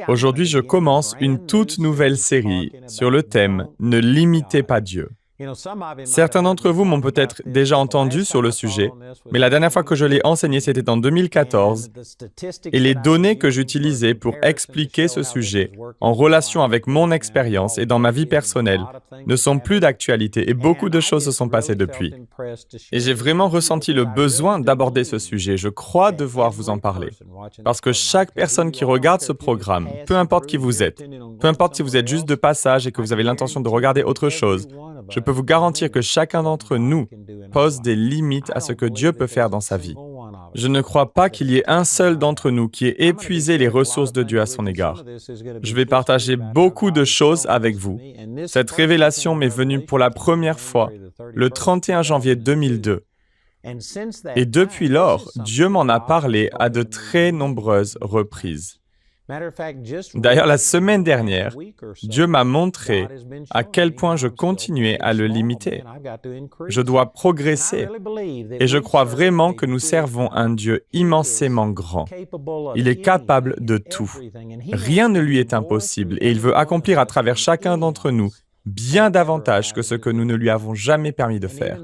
Aujourd'hui, je commence une toute nouvelle série sur le thème « Ne limitez pas Dieu ». Certains d'entre vous m'ont peut-être déjà entendu sur le sujet, mais la dernière fois que je l'ai enseigné, c'était en 2014, et les données que j'utilisais pour expliquer ce sujet en relation avec mon expérience et dans ma vie personnelle ne sont plus d'actualité, et beaucoup de choses se sont passées depuis. Et j'ai vraiment ressenti le besoin d'aborder ce sujet. Je crois devoir vous en parler. Parce que chaque personne qui regarde ce programme, peu importe qui vous êtes, peu importe si vous êtes juste de passage et que vous avez l'intention de regarder autre chose, je peux vous garantir que chacun d'entre nous pose des limites à ce que Dieu peut faire dans sa vie. Je ne crois pas qu'il y ait un seul d'entre nous qui ait épuisé les ressources de Dieu à son égard. Je vais partager beaucoup de choses avec vous. Cette révélation m'est venue pour la première fois le 31 janvier 2002. Et depuis lors, Dieu m'en a parlé à de très nombreuses reprises. D'ailleurs, la semaine dernière, Dieu m'a montré à quel point je continuais à le limiter. Je dois progresser. Et je crois vraiment que nous servons un Dieu immensément grand. Il est capable de tout. Rien ne lui est impossible et il veut accomplir à travers chacun d'entre nous bien davantage que ce que nous ne lui avons jamais permis de faire.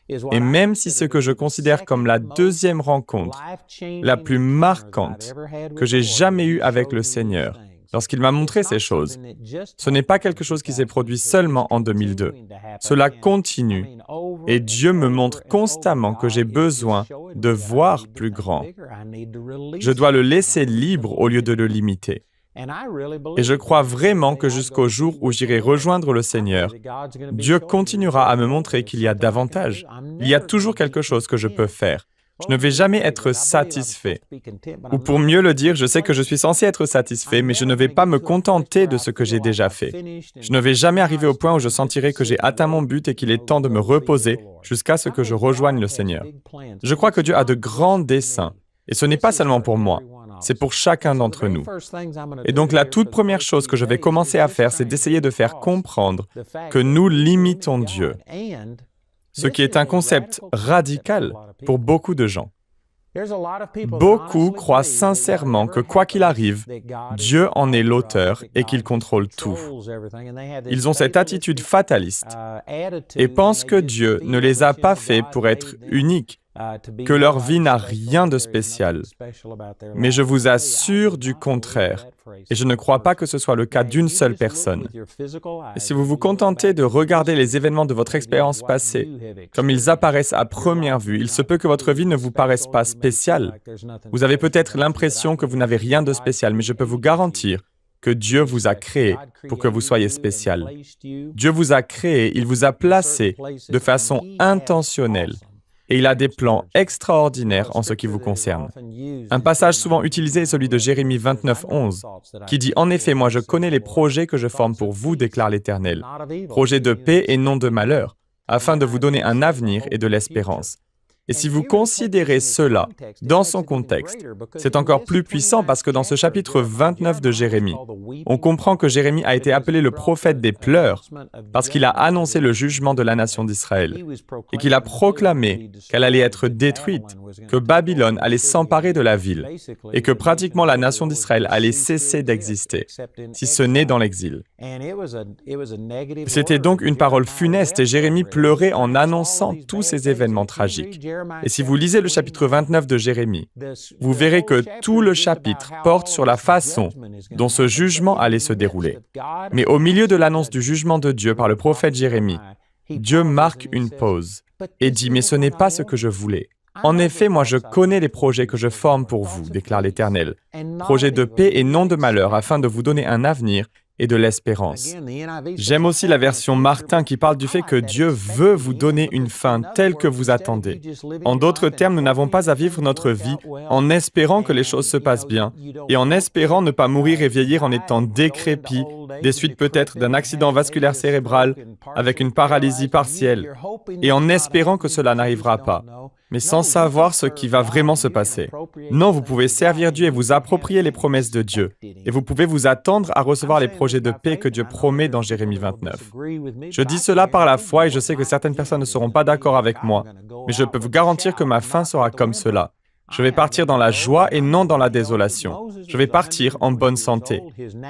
Et même si ce que je considère comme la deuxième rencontre, la plus marquante que j'ai jamais eue avec le Seigneur, lorsqu'il m'a montré ces choses, ce n'est pas quelque chose qui s'est produit seulement en 2002. Cela continue et Dieu me montre constamment que j'ai besoin de voir plus grand. Je dois le laisser libre au lieu de le limiter. Et je crois vraiment que jusqu'au jour où j'irai rejoindre le Seigneur, Dieu continuera à me montrer qu'il y a davantage. Il y a toujours quelque chose que je peux faire. Je ne vais jamais être satisfait. Ou pour mieux le dire, je sais que je suis censé être satisfait, mais je ne vais pas me contenter de ce que j'ai déjà fait. Je ne vais jamais arriver au point où je sentirai que j'ai atteint mon but et qu'il est temps de me reposer jusqu'à ce que je rejoigne le Seigneur. Je crois que Dieu a de grands desseins. Et ce n'est pas seulement pour moi. C'est pour chacun d'entre nous. Et donc la toute première chose que je vais commencer à faire, c'est d'essayer de faire comprendre que nous limitons Dieu, ce qui est un concept radical pour beaucoup de gens. Beaucoup croient sincèrement que quoi qu'il arrive, Dieu en est l'auteur et qu'il contrôle tout. Ils ont cette attitude fataliste et pensent que Dieu ne les a pas faits pour être uniques, que leur vie n'a rien de spécial. Mais je vous assure du contraire, et je ne crois pas que ce soit le cas d'une seule personne. Et si vous vous contentez de regarder les événements de votre expérience passée, comme ils apparaissent à première vue, il se peut que votre vie ne vous paraisse pas spéciale. Vous avez peut-être l'impression que vous n'avez rien de spécial, mais je peux vous garantir que Dieu vous a créé pour que vous soyez spécial. Dieu vous a créé, il vous a placé de façon intentionnelle. Et il a des plans extraordinaires en ce qui vous concerne. Un passage souvent utilisé est celui de Jérémie 29, 11, qui dit « En effet, moi je connais les projets que je forme pour vous, déclare l'Éternel, projets de paix et non de malheur, afin de vous donner un avenir et de l'espérance. » Et si vous considérez cela dans son contexte, c'est encore plus puissant parce que dans ce chapitre 29 de Jérémie, on comprend que Jérémie a été appelé le prophète des pleurs parce qu'il a annoncé le jugement de la nation d'Israël et qu'il a proclamé qu'elle allait être détruite, que Babylone allait s'emparer de la ville et que pratiquement la nation d'Israël allait cesser d'exister, si ce n'est dans l'exil. C'était donc une parole funeste et Jérémie pleurait en annonçant tous ces événements tragiques. Et si vous lisez le chapitre 29 de Jérémie, vous verrez que tout le chapitre porte sur la façon dont ce jugement allait se dérouler. Mais au milieu de l'annonce du jugement de Dieu par le prophète Jérémie, Dieu marque une pause et dit « Mais ce n'est pas ce que je voulais. En effet, moi je connais les projets que je forme pour vous, déclare l'Éternel, projets de paix et non de malheur, afin de vous donner un avenir et de l'espérance. » J'aime aussi la version Martin qui parle du fait que Dieu veut vous donner une fin telle que vous attendez. En d'autres termes, nous n'avons pas à vivre notre vie en espérant que les choses se passent bien et en espérant ne pas mourir et vieillir en étant décrépit, des suites peut-être d'un accident vasculaire cérébral avec une paralysie partielle et en espérant que cela n'arrivera pas, mais sans savoir ce qui va vraiment se passer. Non, vous pouvez servir Dieu et vous approprier les promesses de Dieu. Et vous pouvez vous attendre à recevoir les projets de paix que Dieu promet dans Jérémie 29. Je dis cela par la foi et je sais que certaines personnes ne seront pas d'accord avec moi, mais je peux vous garantir que ma fin sera comme cela. Je vais partir dans la joie et non dans la désolation. Je vais partir en bonne santé.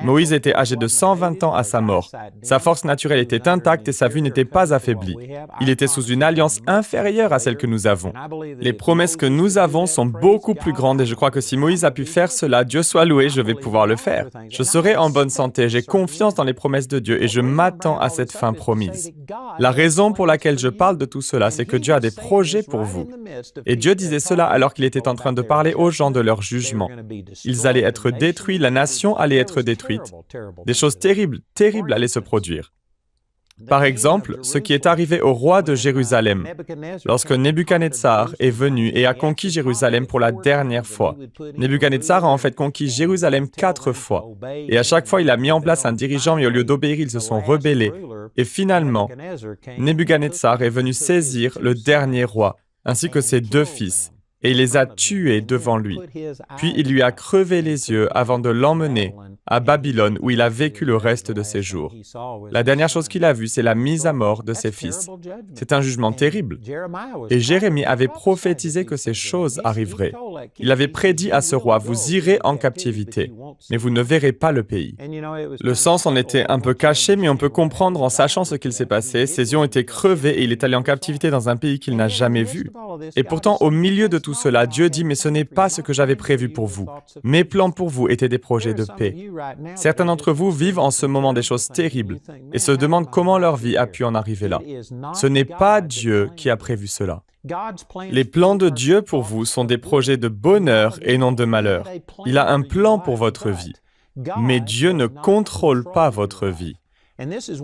Moïse était âgé de 120 ans à sa mort. Sa force naturelle était intacte et sa vue n'était pas affaiblie. Il était sous une alliance inférieure à celle que nous avons. Les promesses que nous avons sont beaucoup plus grandes et je crois que si Moïse a pu faire cela, Dieu soit loué, je vais pouvoir le faire. Je serai en bonne santé, j'ai confiance dans les promesses de Dieu et je m'attends à cette fin promise. La raison pour laquelle je parle de tout cela, c'est que Dieu a des projets pour vous. Et Dieu disait cela alors qu'il était en train de parler aux gens de leur jugement. Ils allaient être détruits, la nation allait être détruite. Des choses terribles, terribles allaient se produire. Par exemple, ce qui est arrivé au roi de Jérusalem, lorsque Nebuchadnezzar est venu et a conquis Jérusalem pour la dernière fois. Nebuchadnezzar a en fait conquis Jérusalem 4 fois. Et à chaque fois, il a mis en place un dirigeant, mais au lieu d'obéir, ils se sont rebellés. Et finalement, Nebuchadnezzar est venu saisir le dernier roi, ainsi que ses 2 fils, et il les a tués devant lui. Puis il lui a crevé les yeux avant de l'emmener à Babylone, où il a vécu le reste de ses jours. La dernière chose qu'il a vue, c'est la mise à mort de ses fils. C'est un jugement terrible. Et Jérémie avait prophétisé que ces choses arriveraient. Il avait prédit à ce roi, « Vous irez en captivité, mais vous ne verrez pas le pays. » Le sens en était un peu caché, mais on peut comprendre en sachant ce qu'il s'est passé. Ses yeux ont été crevés et il est allé en captivité dans un pays qu'il n'a jamais vu. Et pourtant, au milieu de tout cela, Dieu dit, « Mais ce n'est pas ce que j'avais prévu pour vous. Mes plans pour vous étaient des projets de paix. » Certains d'entre vous vivent en ce moment des choses terribles et se demandent comment leur vie a pu en arriver là. Ce n'est pas Dieu qui a prévu cela. Les plans de Dieu pour vous sont des projets de bonheur et non de malheur. Il a un plan pour votre vie, mais Dieu ne contrôle pas votre vie.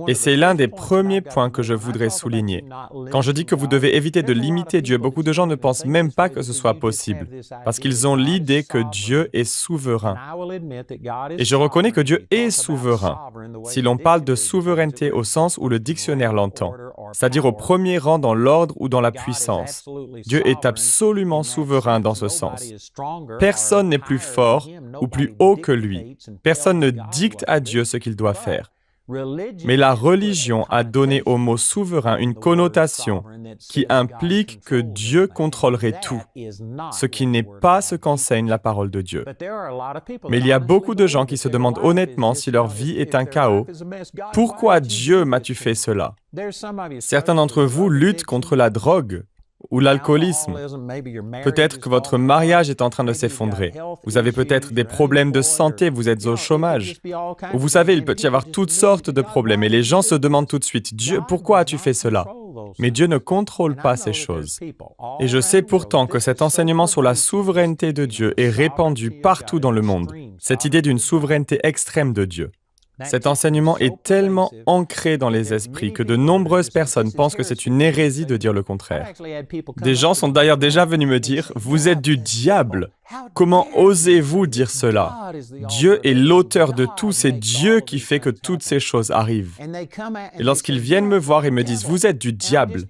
Et c'est l'un des premiers points que je voudrais souligner. Quand je dis que vous devez éviter de limiter Dieu, beaucoup de gens ne pensent même pas que ce soit possible, parce qu'ils ont l'idée que Dieu est souverain. Et je reconnais que Dieu est souverain, si l'on parle de souveraineté au sens où le dictionnaire l'entend, c'est-à-dire au premier rang dans l'ordre ou dans la puissance. Dieu est absolument souverain dans ce sens. Personne n'est plus fort ou plus haut que lui. Personne ne dicte à Dieu ce qu'il doit faire. Mais la religion a donné au mot souverain une connotation qui implique que Dieu contrôlerait tout, ce qui n'est pas ce qu'enseigne la parole de Dieu. Mais il y a beaucoup de gens qui se demandent honnêtement si leur vie est un chaos. Pourquoi Dieu m'as-tu fait cela? Certains d'entre vous luttent contre la drogue ou l'alcoolisme. Peut-être que votre mariage est en train de s'effondrer. Vous avez peut-être des problèmes de santé, vous êtes au chômage. Ou vous savez, il peut y avoir toutes sortes de problèmes et les gens se demandent tout de suite, « Dieu, pourquoi as-tu fait cela ?» Mais Dieu ne contrôle pas ces choses. Et je sais pourtant que cet enseignement sur la souveraineté de Dieu est répandu partout dans le monde. Cette idée d'une souveraineté extrême de Dieu. Cet enseignement est tellement ancré dans les esprits que de nombreuses personnes pensent que c'est une hérésie de dire le contraire. Des gens sont d'ailleurs déjà venus me dire « Vous êtes du diable ! Comment osez-vous dire cela? Dieu est l'auteur de tout, c'est Dieu qui fait que toutes ces choses arrivent. » Et lorsqu'ils viennent me voir et me disent « Vous êtes du diable !»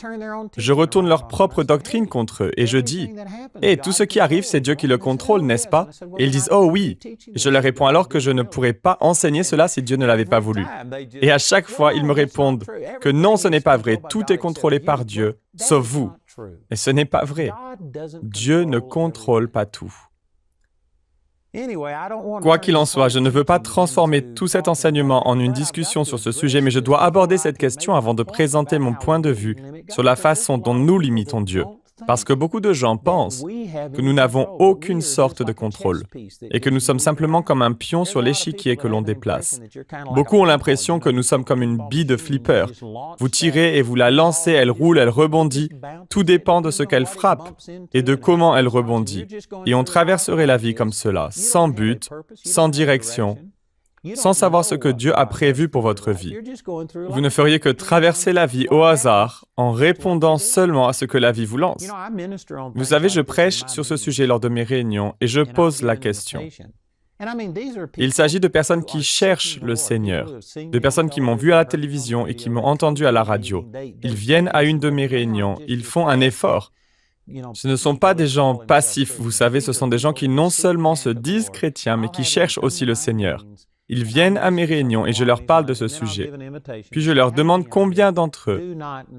je retourne leur propre doctrine contre eux et je dis « Eh, tout ce qui arrive, c'est Dieu qui le contrôle, n'est-ce pas? » Et ils disent « Oh oui !» Je leur réponds alors que je ne pourrais pas enseigner cela si Dieu ne l'avait pas voulu. Et à chaque fois, ils me répondent que non, ce n'est pas vrai, tout est contrôlé par Dieu, sauf vous. Et ce n'est pas vrai. Dieu ne contrôle pas tout. Quoi qu'il en soit, je ne veux pas transformer tout cet enseignement en une discussion sur ce sujet, mais je dois aborder cette question avant de présenter mon point de vue sur la façon dont nous limitons Dieu. Parce que beaucoup de gens pensent que nous n'avons aucune sorte de contrôle et que nous sommes simplement comme un pion sur l'échiquier que l'on déplace. Beaucoup ont l'impression que nous sommes comme une bille de flipper. Vous tirez et vous la lancez, elle roule, elle rebondit. Tout dépend de ce qu'elle frappe et de comment elle rebondit. Et on traverserait la vie comme cela, sans but, sans direction, sans savoir ce que Dieu a prévu pour votre vie. Vous ne feriez que traverser la vie au hasard en répondant seulement à ce que la vie vous lance. Vous savez, je prêche sur ce sujet lors de mes réunions et je pose la question. Il s'agit de personnes qui cherchent le Seigneur, de personnes qui m'ont vu à la télévision et qui m'ont entendu à la radio. Ils viennent à une de mes réunions, ils font un effort. Ce ne sont pas des gens passifs, vous savez, ce sont des gens qui non seulement se disent chrétiens, mais qui cherchent aussi le Seigneur. Ils viennent à mes réunions et je leur parle de ce sujet. Puis je leur demande combien d'entre eux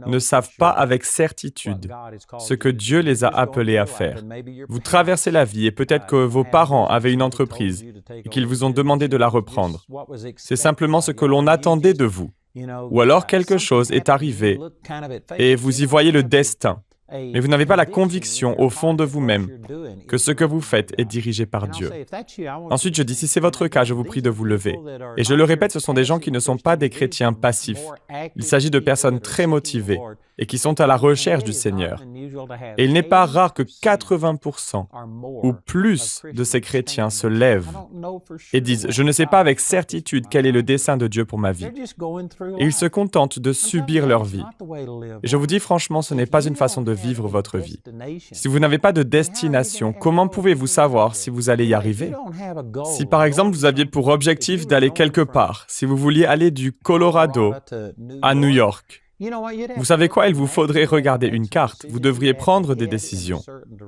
ne savent pas avec certitude ce que Dieu les a appelés à faire. Vous traversez la vie et peut-être que vos parents avaient une entreprise et qu'ils vous ont demandé de la reprendre. C'est simplement ce que l'on attendait de vous. Ou alors quelque chose est arrivé et vous y voyez le destin. Mais vous n'avez pas la conviction au fond de vous-même que ce que vous faites est dirigé par Dieu. Ensuite, je dis, si c'est votre cas, je vous prie de vous lever. Et je le répète, ce sont des gens qui ne sont pas des chrétiens passifs. Il s'agit de personnes très motivées et qui sont à la recherche du Seigneur. Et il n'est pas rare que 80% ou plus de ces chrétiens se lèvent et disent « Je ne sais pas avec certitude quel est le dessein de Dieu pour ma vie ». Et ils se contentent de subir leur vie. Et je vous dis franchement, ce n'est pas une façon de vivre votre vie. Si vous n'avez pas de destination, comment pouvez-vous savoir si vous allez y arriver? Si par exemple vous aviez pour objectif d'aller quelque part, si vous vouliez aller du Colorado à New York, vous savez quoi? Il vous faudrait regarder une carte. Vous devriez prendre des décisions.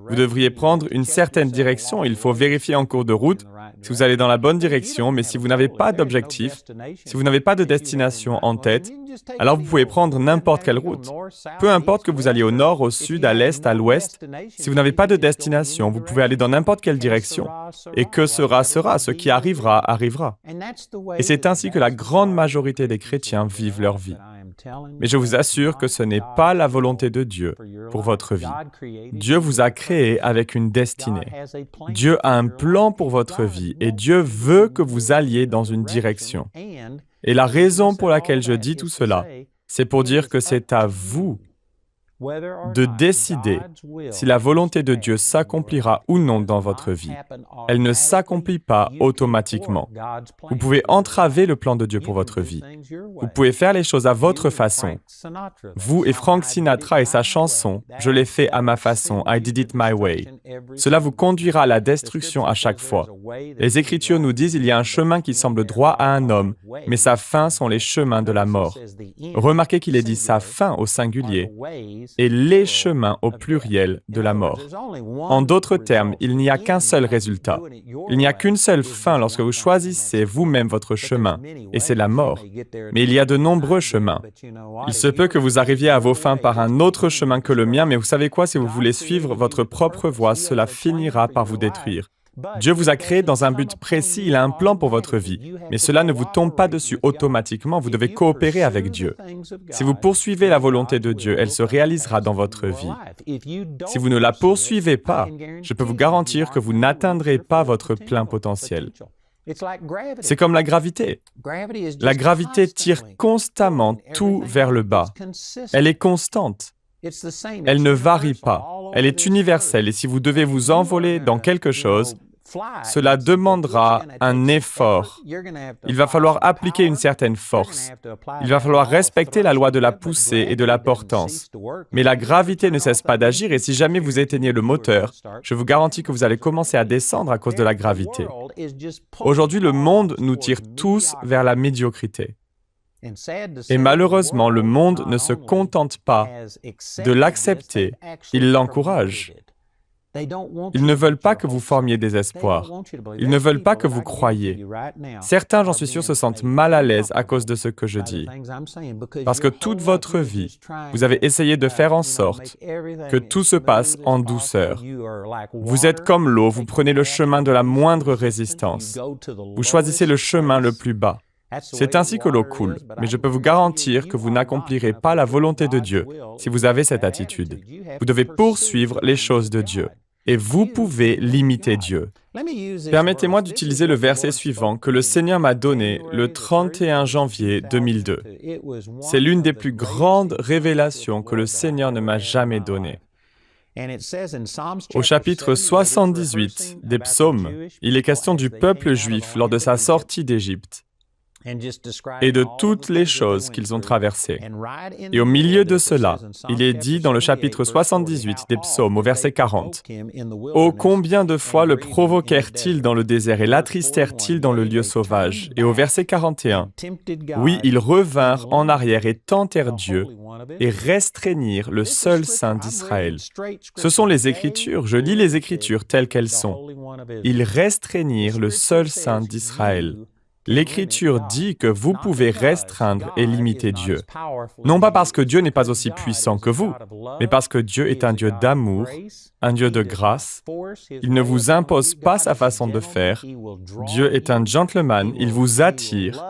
Vous devriez prendre une certaine direction. Il faut vérifier en cours de route si vous allez dans la bonne direction, mais si vous n'avez pas d'objectif, si vous n'avez pas de destination en tête, alors vous pouvez prendre n'importe quelle route. Peu importe que vous alliez au nord, au sud, à l'est, à l'ouest, si vous n'avez pas de destination, vous pouvez aller dans n'importe quelle direction. Et que sera, sera. Ce qui arrivera, arrivera. Et c'est ainsi que la grande majorité des chrétiens vivent leur vie. Mais je vous assure que ce n'est pas la volonté de Dieu pour votre vie. Dieu vous a créé avec une destinée. Dieu a un plan pour votre vie et Dieu veut que vous alliez dans une direction. Et la raison pour laquelle je dis tout cela, c'est pour dire que c'est à vous de décider si la volonté de Dieu s'accomplira ou non dans votre vie. Elle ne s'accomplit pas automatiquement. Vous pouvez entraver le plan de Dieu pour votre vie. Vous pouvez faire les choses à votre façon. Vous et Frank Sinatra et sa chanson « Je l'ai fait à ma façon, I did it my way ». Cela vous conduira à la destruction à chaque fois. Les Écritures nous disent il y a un chemin qui semble droit à un homme, mais sa fin sont les chemins de la mort. Remarquez qu'il est dit sa fin au singulier et les chemins au pluriel de la mort. En d'autres termes, il n'y a qu'un seul résultat. Il n'y a qu'une seule fin lorsque vous choisissez vous-même votre chemin, et c'est la mort. Mais il y a de nombreux chemins. Il se peut que vous arriviez à vos fins par un autre chemin que le mien, mais vous savez quoi, si vous voulez suivre votre propre voie, cela finira par vous détruire. Dieu vous a créé dans un but précis, il a un plan pour votre vie, mais cela ne vous tombe pas dessus automatiquement, vous devez coopérer avec Dieu. Si vous poursuivez la volonté de Dieu, elle se réalisera dans votre vie. Si vous ne la poursuivez pas, je peux vous garantir que vous n'atteindrez pas votre plein potentiel. C'est comme la gravité. La gravité tire constamment tout vers le bas. Elle est constante. Elle ne varie pas. Elle est universelle et si vous devez vous envoler dans quelque chose, cela demandera un effort. Il va falloir appliquer une certaine force. Il va falloir respecter la loi de la poussée et de la portance. Mais la gravité ne cesse pas d'agir et si jamais vous éteignez le moteur, je vous garantis que vous allez commencer à descendre à cause de la gravité. Aujourd'hui, le monde nous tire tous vers la médiocrité. Et malheureusement, le monde ne se contente pas de l'accepter, il l'encourage. Ils ne veulent pas que vous formiez des espoirs. Ils ne veulent pas que vous croyiez. Certains, j'en suis sûr, se sentent mal à l'aise à cause de ce que je dis. Parce que toute votre vie, vous avez essayé de faire en sorte que tout se passe en douceur. Vous êtes comme l'eau, vous prenez le chemin de la moindre résistance. Vous choisissez le chemin le plus bas. C'est ainsi que l'eau coule, mais je peux vous garantir que vous n'accomplirez pas la volonté de Dieu si vous avez cette attitude. Vous devez poursuivre les choses de Dieu. Et vous pouvez limiter Dieu. Permettez-moi d'utiliser le verset suivant que le Seigneur m'a donné le 31 janvier 2002. C'est l'une des plus grandes révélations que le Seigneur ne m'a jamais données. Au chapitre 78 des Psaumes, il est question du peuple juif lors de sa sortie d'Égypte et de toutes les choses qu'ils ont traversées. Et au milieu de cela, il est dit dans le chapitre 78 des Psaumes, au verset 40, « Oh, combien de fois le provoquèrent-ils dans le désert et l'attristèrent-ils dans le lieu sauvage ?» Et au verset 41, « Oui, ils revinrent en arrière et tentèrent Dieu et restreignirent le seul Saint d'Israël. » Ce sont les Écritures, je lis les Écritures telles qu'elles sont. Ils restreignirent le seul Saint d'Israël. L'Écriture dit que vous pouvez restreindre et limiter Dieu. Non pas parce que Dieu n'est pas aussi puissant que vous, mais parce que Dieu est un Dieu d'amour, un Dieu de grâce. Il ne vous impose pas sa façon de faire. Dieu est un gentleman, il vous attire,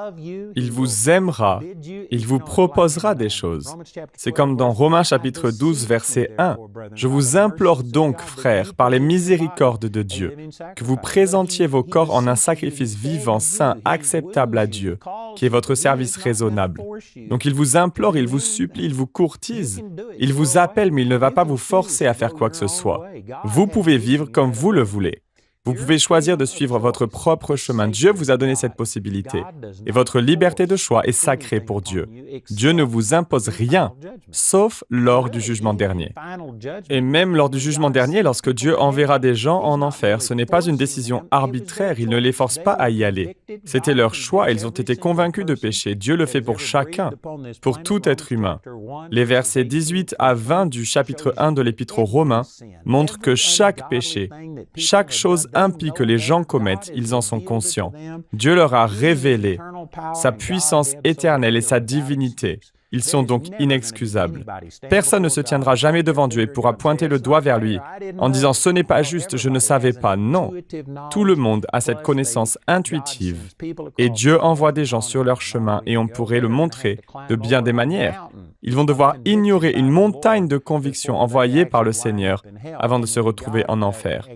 il vous aimera, il vous proposera des choses. C'est comme dans Romains chapitre 12, verset 1. « Je vous implore donc, frères, par les miséricordes de Dieu, que vous présentiez vos corps en un sacrifice vivant, saint, acceptable à Dieu, qui est votre service raisonnable. » Donc il vous implore, il vous supplie, il vous courtise. Il vous appelle, mais il ne va pas vous forcer à faire quoi que ce soit. Vous pouvez vivre comme vous le voulez. Vous pouvez choisir de suivre votre propre chemin. Dieu vous a donné cette possibilité. Et votre liberté de choix est sacrée pour Dieu. Dieu ne vous impose rien, sauf lors du jugement dernier. Et même lors du jugement dernier, lorsque Dieu enverra des gens en enfer, ce n'est pas une décision arbitraire, il ne les force pas à y aller. C'était leur choix, ils ont été convaincus de pécher. Dieu le fait pour chacun, pour tout être humain. Les versets 18 à 20 du chapitre 1 de l'Épître aux Romains montrent que chaque péché, chaque chose impie que les gens commettent, ils en sont conscients. Dieu leur a révélé sa puissance éternelle et sa divinité. Ils sont donc inexcusables. Personne ne se tiendra jamais devant Dieu et pourra pointer le doigt vers lui en disant « Ce n'est pas juste, je ne savais pas ». Non. Tout le monde a cette connaissance intuitive et Dieu envoie des gens sur leur chemin et on pourrait le montrer de bien des manières. Ils vont devoir ignorer une montagne de convictions envoyées par le Seigneur avant de se retrouver en enfer.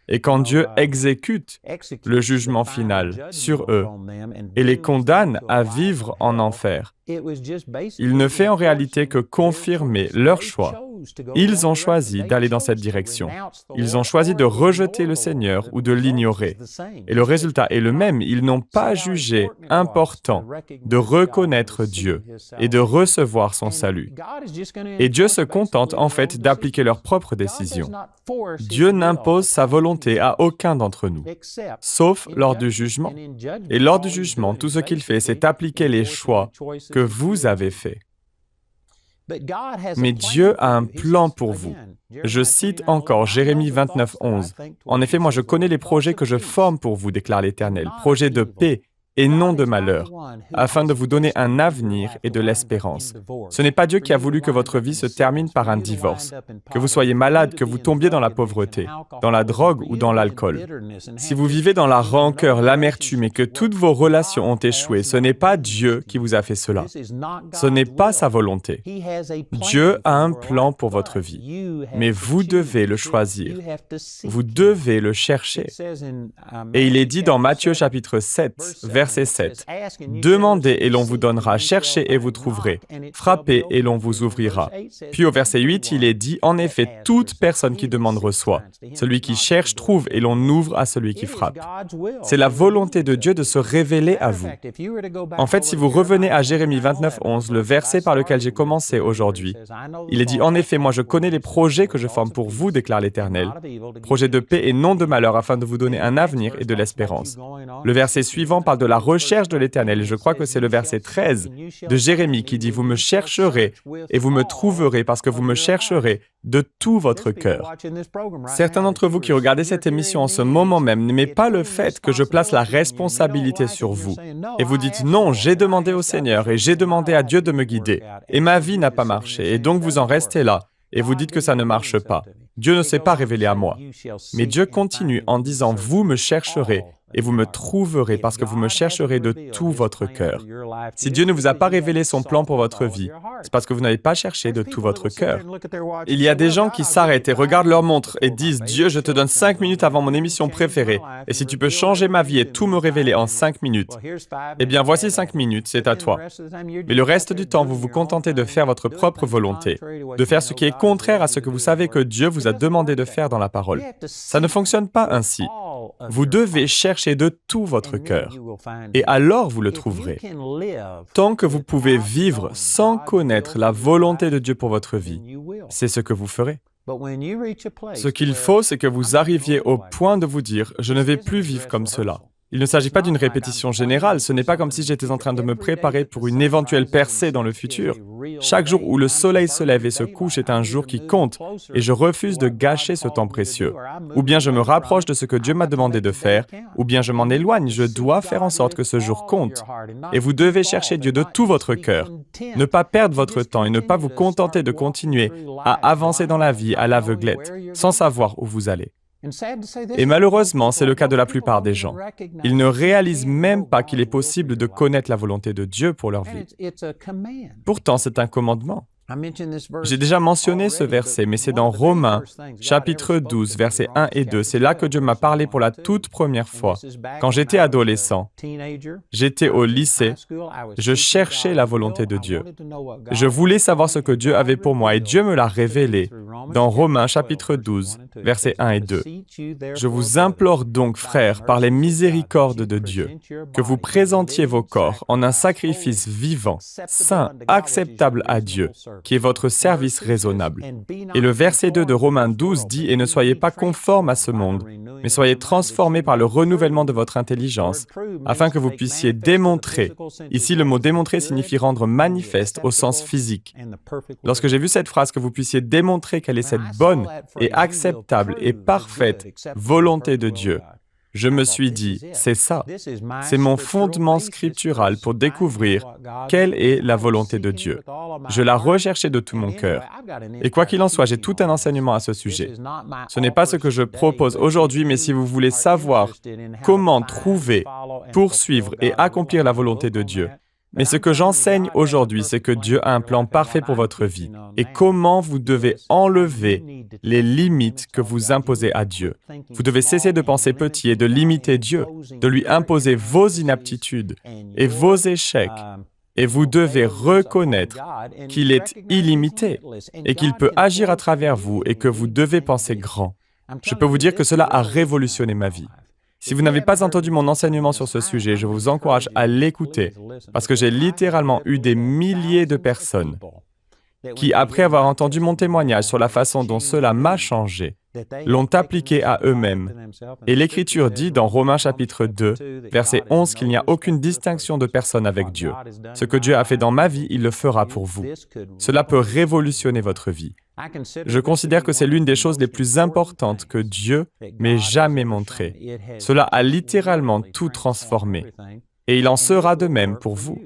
Et quand Dieu exécute le jugement final sur eux et les condamne à vivre en enfer, il ne fait en réalité que confirmer leur choix. Ils ont choisi d'aller dans cette direction. Ils ont choisi de rejeter le Seigneur ou de l'ignorer. Et le résultat est le même. Ils n'ont pas jugé important de reconnaître Dieu et de recevoir son salut. Et Dieu se contente en fait d'appliquer leur propre décision. Dieu n'impose sa volonté à aucun d'entre nous, sauf lors du jugement. Et lors du jugement, tout ce qu'il fait, c'est appliquer les choix que vous avez faits. Mais Dieu a un plan pour vous. Je cite encore Jérémie 29, 11. « En effet, moi je connais les projets que je forme pour vous, déclare l'Éternel, projets de paix et non de malheur, afin de vous donner un avenir et de l'espérance. » Ce n'est pas Dieu qui a voulu que votre vie se termine par un divorce, que vous soyez malade, que vous tombiez dans la pauvreté, dans la drogue ou dans l'alcool. Si vous vivez dans la rancœur, l'amertume et que toutes vos relations ont échoué, ce n'est pas Dieu qui vous a fait cela. Ce n'est pas sa volonté. Dieu a un plan pour votre vie, mais vous devez le choisir. Vous devez le chercher. Et il est dit dans Matthieu chapitre 7, verset 7, « Demandez et l'on vous donnera, cherchez et vous trouverez, frappez et l'on vous ouvrira. » Puis au verset 8, il est dit, « En effet, toute personne qui demande reçoit. Celui qui cherche trouve et l'on ouvre à celui qui frappe. » C'est la volonté de Dieu de se révéler à vous. En fait, si vous revenez à Jérémie 29, 11, le verset par lequel j'ai commencé aujourd'hui, il est dit, « En effet, moi je connais les projets que je forme pour vous, déclare l'Éternel, projets de paix et non de malheur, afin de vous donner un avenir et de l'espérance. » Le verset suivant parle de la recherche de l'Éternel. Je crois que c'est le verset 13 de Jérémie qui dit « Vous me chercherez et vous me trouverez parce que vous me chercherez de tout votre cœur. » Certains d'entre vous qui regardez cette émission en ce moment même n'aimez pas le fait que je place la responsabilité sur vous. Et vous dites « Non, j'ai demandé au Seigneur et j'ai demandé à Dieu de me guider. Et ma vie n'a pas marché. Et donc vous en restez là. Et vous dites que ça ne marche pas. Dieu ne s'est pas révélé à moi. » Mais Dieu continue en disant « Vous me chercherez et vous me trouverez parce que vous me chercherez de tout votre cœur. » Si Dieu ne vous a pas révélé son plan pour votre vie, c'est parce que vous n'avez pas cherché de tout votre cœur. Il y a des gens qui s'arrêtent et regardent leur montre et disent « Dieu, je te donne 5 minutes avant mon émission préférée, et si tu peux changer ma vie et tout me révéler en 5 minutes, eh bien voici 5 minutes, c'est à toi. » Mais le reste du temps, vous vous contentez de faire votre propre volonté, de faire ce qui est contraire à ce que vous savez que Dieu vous a demandé de faire dans la parole. Ça ne fonctionne pas ainsi. Vous devez chercher de tout votre cœur, et alors vous le trouverez. Tant que vous pouvez vivre sans connaître la volonté de Dieu pour votre vie, c'est ce que vous ferez. Ce qu'il faut, c'est que vous arriviez au point de vous dire « Je ne vais plus vivre comme cela. Il ne s'agit pas d'une répétition générale, ce n'est pas comme si j'étais en train de me préparer pour une éventuelle percée dans le futur. Chaque jour où le soleil se lève et se couche est un jour qui compte, et je refuse de gâcher ce temps précieux. Ou bien je me rapproche de ce que Dieu m'a demandé de faire, ou bien je m'en éloigne, je dois faire en sorte que ce jour compte. Et vous devez chercher Dieu de tout votre cœur. Ne pas perdre votre temps et ne pas vous contenter de continuer à avancer dans la vie à l'aveuglette, sans savoir où vous allez. Et malheureusement, c'est le cas de la plupart des gens. Ils ne réalisent même pas qu'il est possible de connaître la volonté de Dieu pour leur vie. Pourtant, c'est un commandement. J'ai déjà mentionné ce verset, mais c'est dans Romains, chapitre 12, versets 1 et 2. C'est là que Dieu m'a parlé pour la toute première fois. Quand j'étais adolescent, j'étais au lycée, je cherchais la volonté de Dieu. Je voulais savoir ce que Dieu avait pour moi et Dieu me l'a révélé dans Romains, chapitre 12, versets 1 et 2. Je vous implore donc, frères, par les miséricordes de Dieu, que vous présentiez vos corps en un sacrifice vivant, saint, acceptable à Dieu, qui est votre service raisonnable. Et le verset 2 de Romains 12 dit « Et ne soyez pas conformes à ce monde, mais soyez transformés par le renouvellement de votre intelligence, afin que vous puissiez démontrer ». Ici, le mot « démontrer » signifie rendre manifeste au sens physique. Lorsque j'ai vu cette phrase « que vous puissiez démontrer quelle est cette bonne et acceptable et parfaite volonté de Dieu », je me suis dit, c'est ça. C'est mon fondement scriptural pour découvrir quelle est la volonté de Dieu. Je la recherchais de tout mon cœur. Et quoi qu'il en soit, j'ai tout un enseignement à ce sujet. Ce n'est pas ce que je propose aujourd'hui, mais si vous voulez savoir comment trouver, poursuivre et accomplir la volonté de Dieu, mais ce que j'enseigne aujourd'hui, c'est que Dieu a un plan parfait pour votre vie et comment vous devez enlever les limites que vous imposez à Dieu. Vous devez cesser de penser petit et de limiter Dieu, de lui imposer vos inaptitudes et vos échecs. Et vous devez reconnaître qu'il est illimité et qu'il peut agir à travers vous et que vous devez penser grand. Je peux vous dire que cela a révolutionné ma vie. Si vous n'avez pas entendu mon enseignement sur ce sujet, je vous encourage à l'écouter, parce que j'ai littéralement eu des milliers de personnes qui, après avoir entendu mon témoignage sur la façon dont cela m'a changé, l'ont appliqué à eux-mêmes. Et l'Écriture dit dans Romains chapitre 2, verset 11, qu'il n'y a aucune distinction de personne avec Dieu. Ce que Dieu a fait dans ma vie, il le fera pour vous. Cela peut révolutionner votre vie. Je considère que c'est l'une des choses les plus importantes que Dieu m'ait jamais montrées. Cela a littéralement tout transformé. Et il en sera de même pour vous.